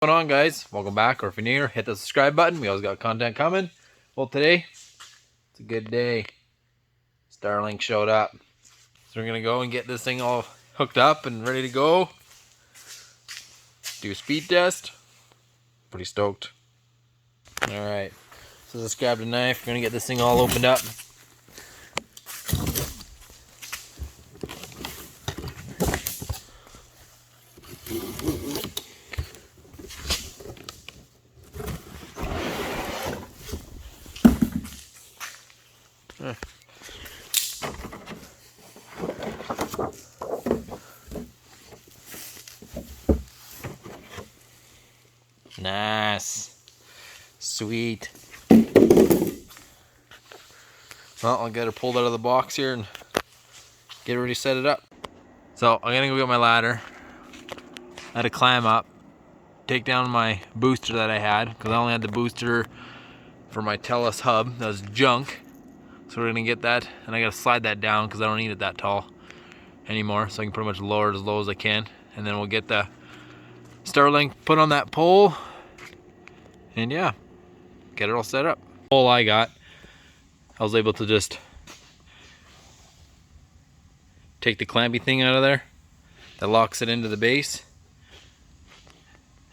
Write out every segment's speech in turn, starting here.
What's going on, guys? Welcome back, or if you're new here, hit the subscribe button. We always got content coming. Well, today it's a good day. Starlink showed up, so we're gonna go and get this thing all hooked up and ready to go. Do a speed test. Pretty stoked. All right, so let's grab a knife. We're gonna get this thing all opened up. Nice. Sweet. Well, I'll get her pulled out of the box here and get ready to set it up. So I'm gonna go get my ladder. I had to climb up, take down my booster that I had, because I only had the booster for my Telus hub. That was junk. So we're gonna get that, and I gotta slide that down because I don't need it that tall anymore. So I can pretty much lower it as low as I can. And then we'll get the Starlink put on that pole. And yeah, get it all set up. Pole I got, I was able to just take the clampy thing out of there that locks it into the base,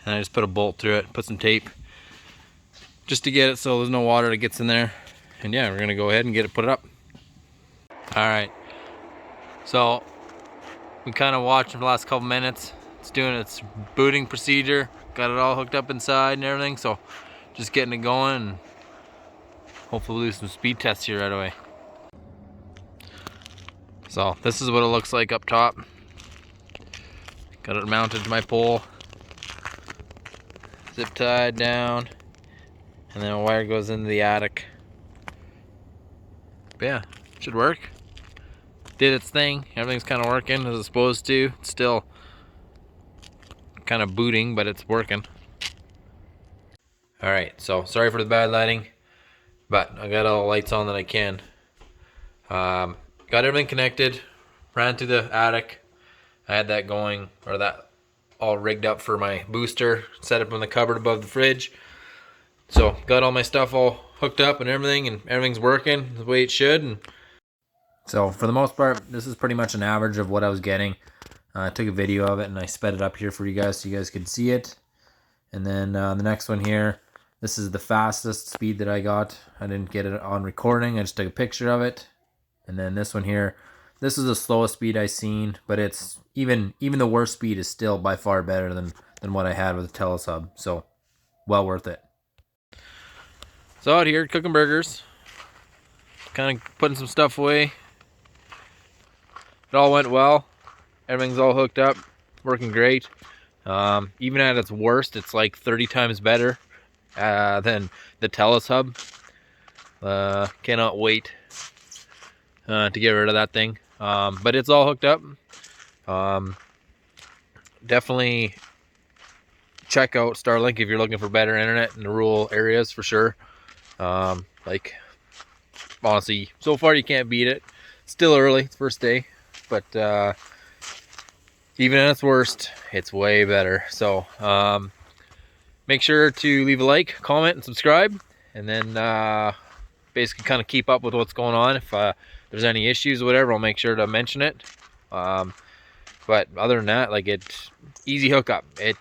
and I just put a bolt through it, put some tape just to get it so there's no water that gets in there. And yeah, we're gonna go ahead and get it put up. All right, so we kind of watched for the last couple minutes. It's doing its booting procedure, got it all hooked up inside and everything, so just getting it going, and hopefully we'll do some speed tests here right away. So this is what it looks like up top. Got it mounted to my pole, zip tied down, and then a wire goes into the attic. But yeah, should work. Did its thing, everything's kind of working as it's supposed to. It's still kind of booting, but it's working. All right, so sorry for the bad lighting, but I got all the lights on that I can. Got everything connected, ran to the attic. I had that going, or that all rigged up for my booster, set up in the cupboard above the fridge. So got all my stuff all hooked up and everything's working the way it should. And so for the most part, this is pretty much an average of what I was getting. I took a video of it and I sped it up here for you guys so you guys could see it. And then the next one here, this is the fastest speed that I got. I didn't get it on recording, I just took a picture of it. And then this one here, this is the slowest speed I've seen, but it's even the worst speed is still by far better than what I had with the Telus hub. So well worth it. So out here cooking burgers, kind of putting some stuff away. It all went well. Everything's all hooked up, working great. Even at its worst, it's like 30 times better than the Telus hub. Cannot wait to get rid of that thing. But it's all hooked up. Definitely check out Starlink if you're looking for better internet in the rural areas for sure. Like, honestly, so far you can't beat it. Still early, it's first day, but even at its worst, it's way better. So make sure to leave a like, comment, and subscribe, and then basically kind of keep up with what's going on. If there's any issues or whatever, I'll make sure to mention it. But other than that, like, it's easy hookup. It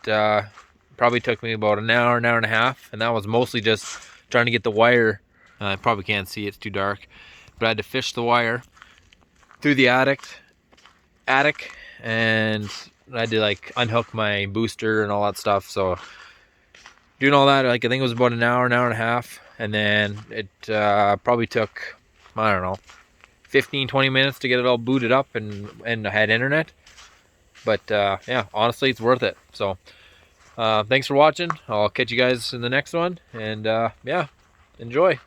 probably took me about an hour and a half, and that was mostly just trying to get the wire. I probably can't see, it's too dark, but I had to fish the wire through the attic, and I had to like unhook my booster and all that stuff. So doing all that, like, I think it was about an hour and a half, and then it probably took, I don't know, 15-20 minutes to get it all booted up and I had internet. But yeah, honestly, it's worth it. So thanks for watching. I'll catch you guys in the next one, and yeah, enjoy.